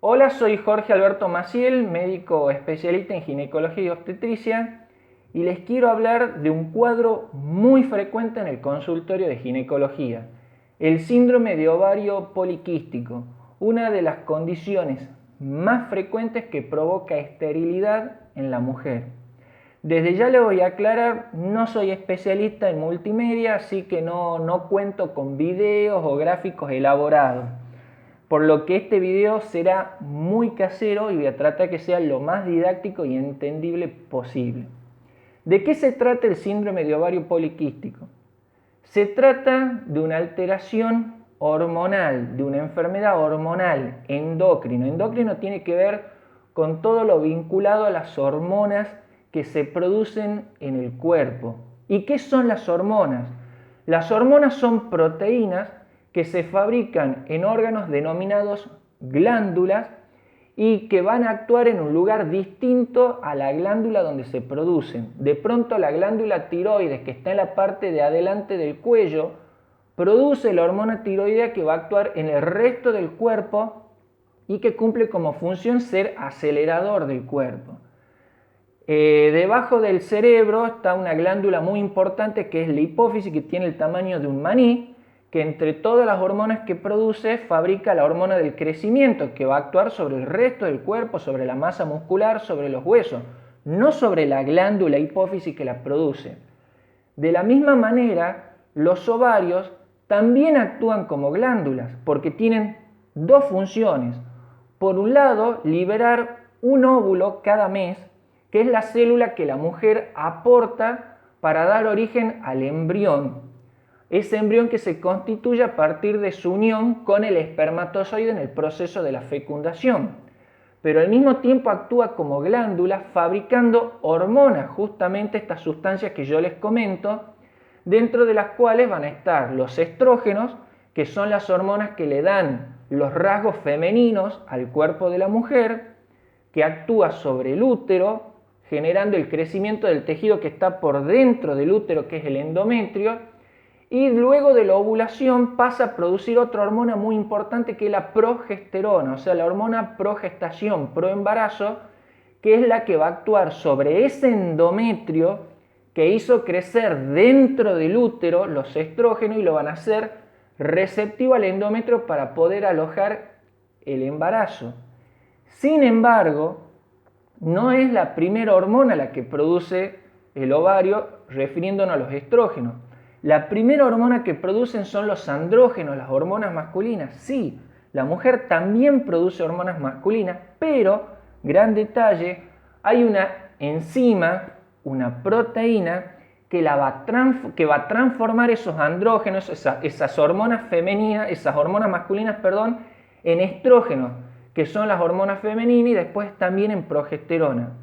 Hola, soy Jorge Alberto Maciel, médico especialista en ginecología y obstetricia, y les quiero hablar de un cuadro muy frecuente en el consultorio de ginecología, el síndrome de ovario poliquístico, una de las condiciones más frecuentes que provoca esterilidad en la mujer. Desde ya le voy a aclarar, no soy especialista en multimedia, así que no cuento con videos o gráficos elaborados. Por lo que este video será muy casero y voy a tratar que sea lo más didáctico y entendible posible. ¿De qué se trata el síndrome de ovario poliquístico? Se trata de una alteración hormonal, de una enfermedad hormonal endocrino. Endocrino tiene que ver con todo lo vinculado a las hormonas que se producen en el cuerpo. ¿Y qué son las hormonas? Las hormonas son proteínas que se fabrican en órganos denominados glándulas y que van a actuar en un lugar distinto a la glándula donde se producen. De pronto la glándula tiroides, que está en la parte de adelante del cuello, produce la hormona tiroidea que va a actuar en el resto del cuerpo y que cumple como función ser acelerador del cuerpo. Debajo del cerebro está una glándula muy importante que es la hipófisis, que tiene el tamaño de un maní, que entre todas las hormonas que produce fabrica la hormona del crecimiento, que va a actuar sobre el resto del cuerpo, sobre la masa muscular, sobre los huesos, no sobre la glándula hipófisis que la produce. De la misma manera, los ovarios también actúan como glándulas, porque tienen dos funciones. Por un lado, liberar un óvulo cada mes, que es la célula que la mujer aporta para dar origen al embrión. Ese embrión que se constituye a partir de su unión con el espermatozoide en el proceso de la fecundación. Pero al mismo tiempo actúa como glándula fabricando hormonas, justamente estas sustancias que yo les comento, dentro de las cuales van a estar los estrógenos, que son las hormonas que le dan los rasgos femeninos al cuerpo de la mujer, que actúa sobre el útero, generando el crecimiento del tejido que está por dentro del útero, que es el endometrio, y luego de la ovulación pasa a producir otra hormona muy importante que es la progesterona, o sea, la hormona progestación, proembarazo, que es la que va a actuar sobre ese endometrio que hizo crecer dentro del útero los estrógenos y lo van a hacer receptivo al endometrio para poder alojar el embarazo. Sin embargo, no es la primera hormona la que produce el ovario, refiriéndonos a los estrógenos. La primera hormona que producen son los andrógenos, las hormonas masculinas. Sí, la mujer también produce hormonas masculinas, pero, gran detalle, hay una enzima, una proteína, que va a transformar esos andrógenos, esas hormonas femeninas, esas hormonas masculinas, en estrógenos, que son las hormonas femeninas, y después también en progesterona.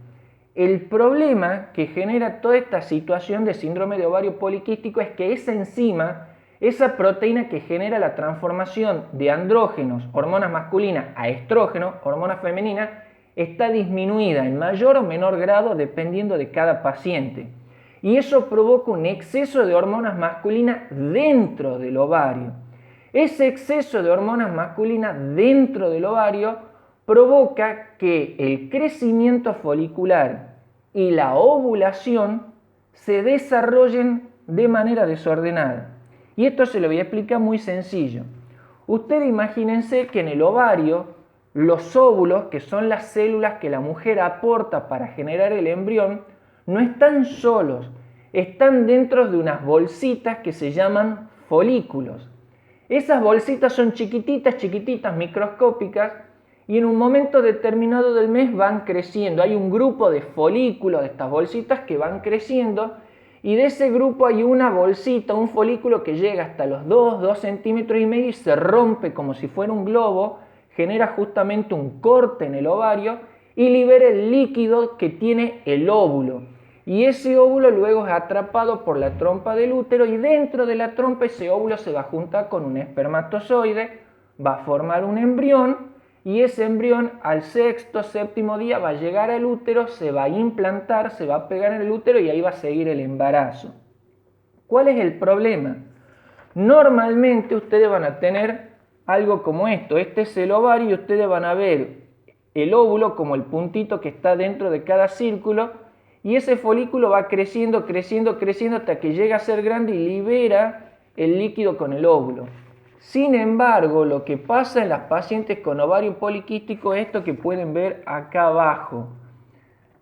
El problema que genera toda esta situación de síndrome de ovario poliquístico es que esa enzima, esa proteína que genera la transformación de andrógenos, hormonas masculinas, a estrógenos, hormonas femeninas, está disminuida en mayor o menor grado dependiendo de cada paciente. Y eso provoca un exceso de hormonas masculinas dentro del ovario. Ese exceso de hormonas masculinas dentro del ovario provoca que el crecimiento folicular y la ovulación se desarrollen de manera desordenada. Y esto se lo voy a explicar muy sencillo. Ustedes imagínense que en el ovario los óvulos, que son las células que la mujer aporta para generar el embrión, no están solos, están dentro de unas bolsitas que se llaman folículos. Esas bolsitas son chiquititas, microscópicas, y en un momento determinado del mes van creciendo. Hay un grupo de folículos de estas bolsitas que van creciendo, y de ese grupo hay una bolsita, un folículo que llega hasta los 2 centímetros y medio y se rompe como si fuera un globo, genera justamente un corte en el ovario y libera el líquido que tiene el óvulo. Y ese óvulo luego es atrapado por la trompa del útero, y dentro de la trompa ese óvulo se va a juntar con un espermatozoide, va a formar un embrión, y ese embrión al sexto, séptimo día va a llegar al útero, se va a implantar, se va a pegar en el útero y ahí va a seguir el embarazo. ¿Cuál es el problema? Normalmente ustedes van a tener algo como esto. Este es el ovario y ustedes van a ver el óvulo como el puntito que está dentro de cada círculo, y ese folículo va creciendo, creciendo, creciendo hasta que llega a ser grande y libera el líquido con el óvulo. Sin embargo, lo que pasa en las pacientes con ovario poliquístico es esto que pueden ver acá abajo.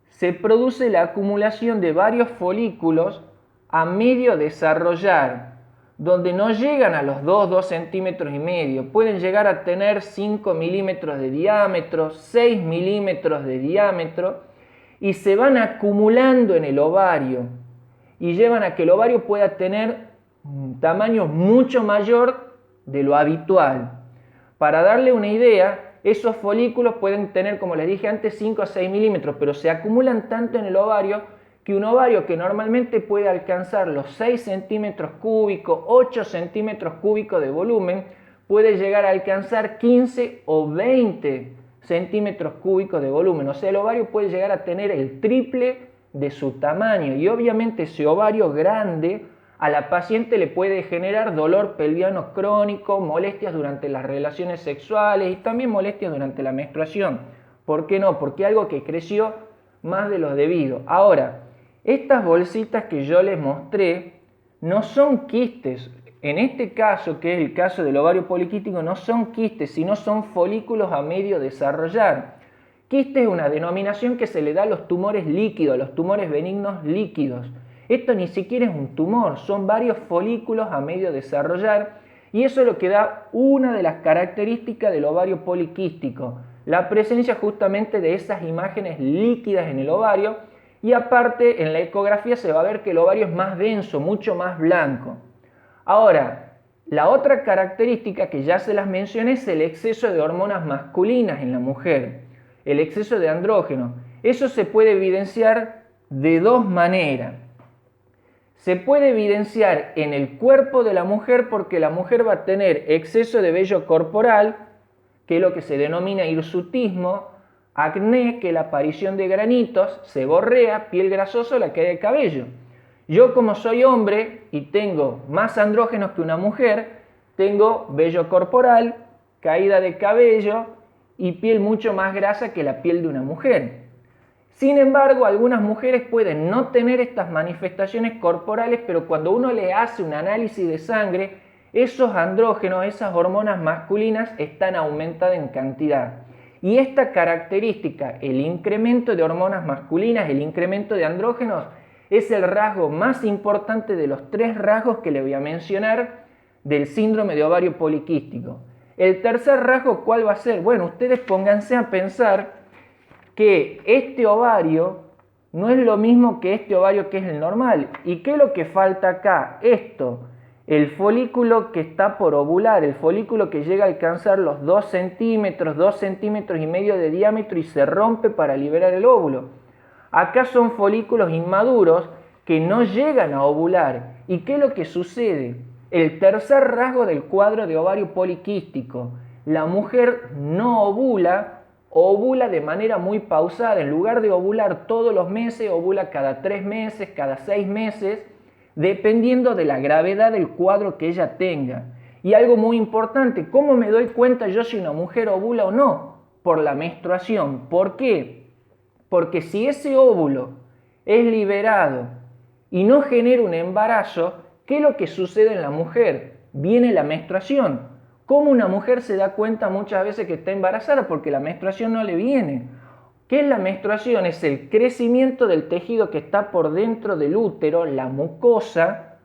Se produce la acumulación de varios folículos a medio desarrollar, donde no llegan a los 2 centímetros y medio, pueden llegar a tener 5 milímetros de diámetro, 6 milímetros de diámetro, y se van acumulando en el ovario y llevan a que el ovario pueda tener un tamaño mucho mayor de lo habitual. Para darle una idea, esos folículos pueden tener, como les dije antes, 5 a 6 milímetros, pero se acumulan tanto en el ovario que un ovario que normalmente puede alcanzar los 6 centímetros cúbicos, 8 centímetros cúbicos de volumen, puede llegar a alcanzar 15 o 20 centímetros cúbicos de volumen. O sea, el ovario puede llegar a tener el triple de su tamaño, y obviamente ese ovario grande a la paciente le puede generar dolor pelviano crónico, molestias durante las relaciones sexuales y también molestias durante la menstruación. ¿Por qué no? Porque algo que creció más de lo debido. Ahora, estas bolsitas que yo les mostré no son quistes. En este caso, que es el caso del ovario poliquístico, no son quistes, sino son folículos a medio desarrollar. Quiste es una denominación que se le da a los tumores líquidos, a los tumores benignos líquidos. Esto ni siquiera es un tumor, son varios folículos a medio desarrollar, y eso es lo que da una de las características del ovario poliquístico, la presencia justamente de esas imágenes líquidas en el ovario, y aparte en la ecografía se va a ver que el ovario es más denso, mucho más blanco. Ahora, la otra característica que ya se las mencioné es el exceso de hormonas masculinas en la mujer, el exceso de andrógeno. Eso se puede evidenciar de dos maneras. Se puede evidenciar en el cuerpo de la mujer porque la mujer va a tener exceso de vello corporal, que es lo que se denomina hirsutismo, acné, que es la aparición de granitos, seborrea, piel grasosa, la caída de cabello. Yo, como soy hombre y tengo más andrógenos que una mujer, tengo vello corporal, caída de cabello y piel mucho más grasa que la piel de una mujer. Sin embargo, algunas mujeres pueden no tener estas manifestaciones corporales, pero cuando uno le hace un análisis de sangre, esos andrógenos, esas hormonas masculinas están aumentadas en cantidad. Y esta característica, el incremento de hormonas masculinas, el incremento de andrógenos, es el rasgo más importante de los 3 rasgos que le voy a mencionar del síndrome de ovario poliquístico. El tercer rasgo, ¿cuál va a ser? Bueno, ustedes pónganse a pensar que este ovario no es lo mismo que este ovario que es el normal. ¿Y qué es lo que falta acá? Esto, el folículo que está por ovular, el folículo que llega a alcanzar los 2 centímetros y medio de diámetro y se rompe para liberar el óvulo. Acá son folículos inmaduros que no llegan a ovular. ¿Y qué es lo que sucede? El tercer rasgo del cuadro de ovario poliquístico. La mujer no ovula, ovula de manera muy pausada. En lugar de ovular todos los meses, ovula cada 3 meses, cada 6 meses, dependiendo de la gravedad del cuadro que ella tenga. Y algo muy importante, ¿cómo me doy cuenta yo si una mujer ovula o no? Por la menstruación. ¿Por qué? Porque si ese óvulo es liberado y no genera un embarazo, ¿qué es lo que sucede en la mujer? Viene la menstruación. ¿Cómo una mujer se da cuenta muchas veces que está embarazada? Porque la menstruación no le viene. ¿Qué es la menstruación? Es el crecimiento del tejido que está por dentro del útero, la mucosa.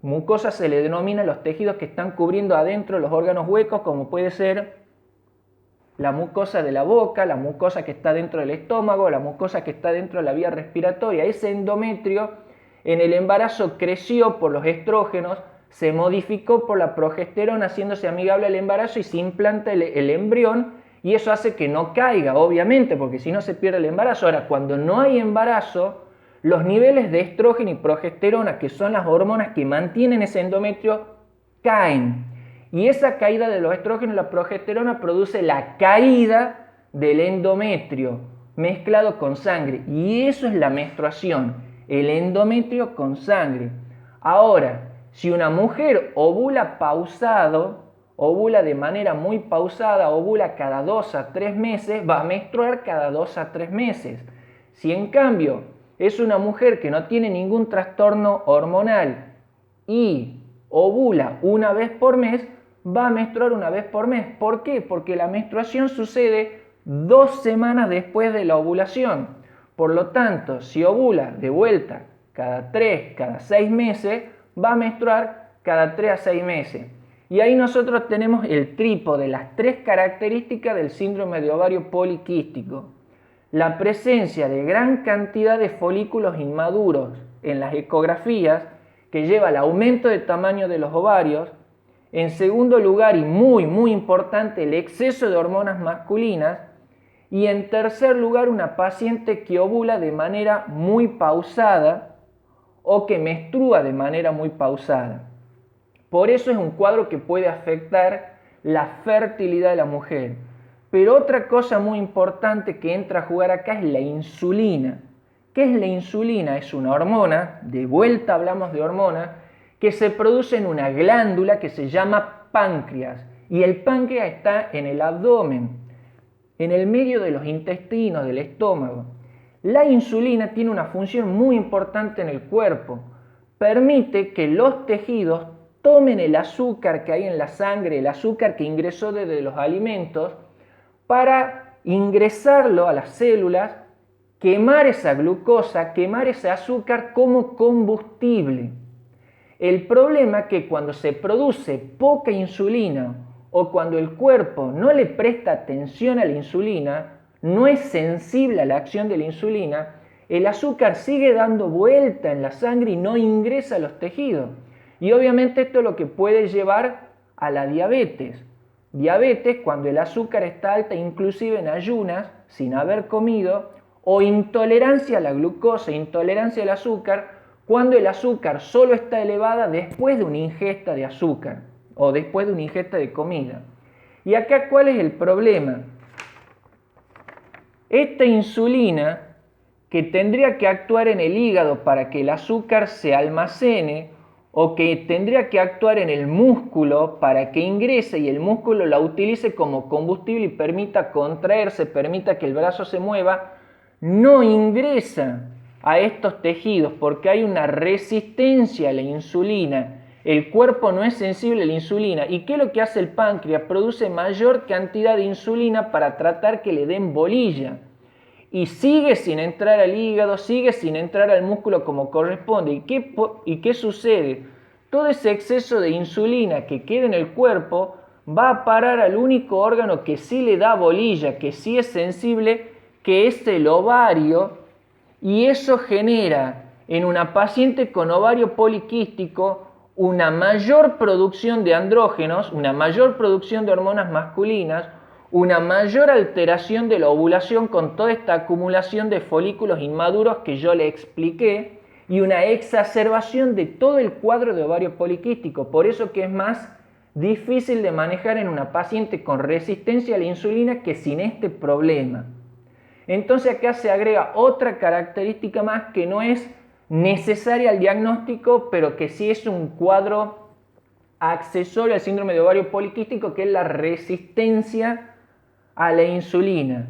Mucosa se le denomina los tejidos que están cubriendo adentro los órganos huecos, como puede ser la mucosa de la boca, la mucosa que está dentro del estómago, la mucosa que está dentro de la vía respiratoria. Ese endometrio en el embarazo creció por los estrógenos, se modificó por la progesterona haciéndose amigable al embarazo y se implanta el embrión, y eso hace que no caiga, obviamente, porque si no se pierde el embarazo. Ahora, cuando no hay embarazo, los niveles de estrógeno y progesterona, que son las hormonas que mantienen ese endometrio, caen. Y esa caída de los estrógenos y la progesterona produce la caída del endometrio mezclado con sangre. Y eso es la menstruación, el endometrio con sangre. Ahora, si una mujer ovula pausado, ovula de manera muy pausada, ovula cada 2 a 3 meses, va a menstruar cada 2 a 3 meses. Si en cambio es una mujer que no tiene ningún trastorno hormonal y ovula una vez por mes, va a menstruar una vez por mes. ¿Por qué? Porque la menstruación sucede 2 semanas después de la ovulación. Por lo tanto, si ovula de vuelta cada 3, cada 6 meses, va a menstruar cada 3 a 6 meses. Y ahí nosotros tenemos el trípode, las 3 características del síndrome de ovario poliquístico. La presencia de gran cantidad de folículos inmaduros en las ecografías, que lleva al aumento de tamaño de los ovarios. En segundo lugar, y muy importante, el exceso de hormonas masculinas. Y en tercer lugar, una paciente que ovula de manera muy pausada o que menstrua de manera muy pausada. Por eso es un cuadro que puede afectar la fertilidad de la mujer. Pero otra cosa muy importante que entra a jugar acá es la insulina. ¿Qué es la insulina? Es una hormona, de vuelta hablamos de hormona, que se produce en una glándula que se llama páncreas. Y el páncreas está en el abdomen, en el medio de los intestinos, del estómago. La insulina tiene una función muy importante en el cuerpo. Permite que los tejidos tomen el azúcar que hay en la sangre, el azúcar que ingresó desde los alimentos, para ingresarlo a las células, quemar esa glucosa, quemar ese azúcar como combustible. El problema es que cuando se produce poca insulina o cuando el cuerpo no le presta atención a la insulina, no es sensible a la acción de la insulina, el azúcar sigue dando vuelta en la sangre y no ingresa a los tejidos. Y obviamente esto es lo que puede llevar a la diabetes. Diabetes cuando el azúcar está alta, inclusive en ayunas, sin haber comido, o intolerancia a la glucosa, intolerancia al azúcar, cuando el azúcar solo está elevada después de una ingesta de azúcar o después de una ingesta de comida. Y acá, ¿cuál es el problema? Esta insulina, que tendría que actuar en el hígado para que el azúcar se almacene, o que tendría que actuar en el músculo para que ingrese y el músculo la utilice como combustible y permita contraerse, permita que el brazo se mueva, no ingresa a estos tejidos porque hay una resistencia a la insulina. El cuerpo no es sensible a la insulina. ¿Y qué es lo que hace el páncreas? Produce mayor cantidad de insulina para tratar que le den bolilla. Y sigue sin entrar al hígado, sigue sin entrar al músculo como corresponde. ¿Y qué sucede? Todo ese exceso de insulina que queda en el cuerpo va a parar al único órgano que sí le da bolilla, que sí es sensible, que es el ovario, y eso genera en una paciente con ovario poliquístico una mayor producción de andrógenos, una mayor producción de hormonas masculinas, una mayor alteración de la ovulación con toda esta acumulación de folículos inmaduros que yo le expliqué y una exacerbación de todo el cuadro de ovario poliquístico. Por eso que es más difícil de manejar en una paciente con resistencia a la insulina que sin este problema. Entonces acá se agrega otra característica más que no es necesaria al diagnóstico, pero que sí es un cuadro accesorio al síndrome de ovario poliquístico, que es la resistencia a la insulina.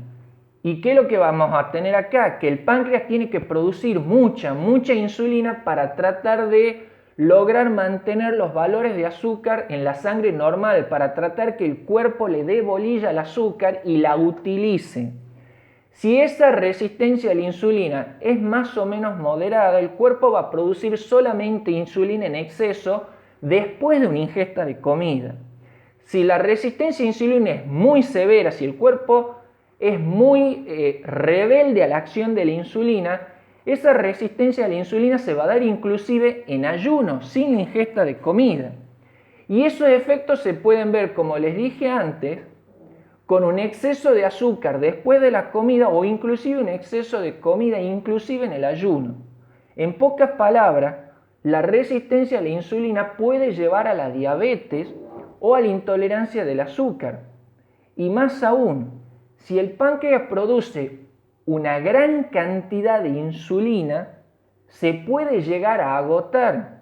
¿Y qué es lo que vamos a tener acá? Que el páncreas tiene que producir mucha insulina para tratar de lograr mantener los valores de azúcar en la sangre normal, para tratar que el cuerpo le dé bolilla al azúcar y la utilice. Si esa resistencia a la insulina es más o menos moderada, el cuerpo va a producir solamente insulina en exceso después de una ingesta de comida. Si la resistencia a insulina es muy severa, si el cuerpo es muy rebelde a la acción de la insulina, esa resistencia a la insulina se va a dar inclusive en ayuno, sin ingesta de comida. Y esos efectos se pueden ver, como les dije antes, con un exceso de azúcar después de la comida o inclusive un exceso de comida inclusive en el ayuno. En pocas palabras, la resistencia a la insulina puede llevar a la diabetes o a la intolerancia del azúcar. Y más aún, si el páncreas produce una gran cantidad de insulina, se puede llegar a agotar.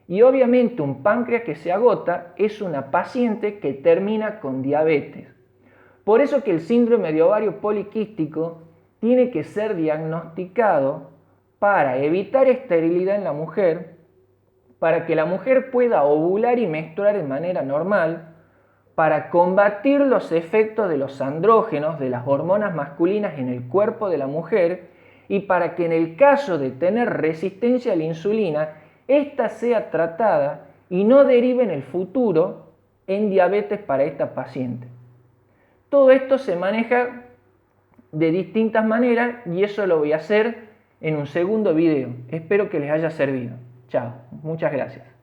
Y obviamente un páncreas que se agota es una paciente que termina con diabetes. Por eso que el síndrome de ovario poliquístico tiene que ser diagnosticado para evitar esterilidad en la mujer, para que la mujer pueda ovular y menstruar de manera normal, para combatir los efectos de los andrógenos, de las hormonas masculinas en el cuerpo de la mujer, y para que en el caso de tener resistencia a la insulina, ésta sea tratada y no derive en el futuro en diabetes para esta paciente. Todo esto se maneja de distintas maneras y eso lo voy a hacer en un segundo video. Espero que les haya servido. Chao, muchas gracias.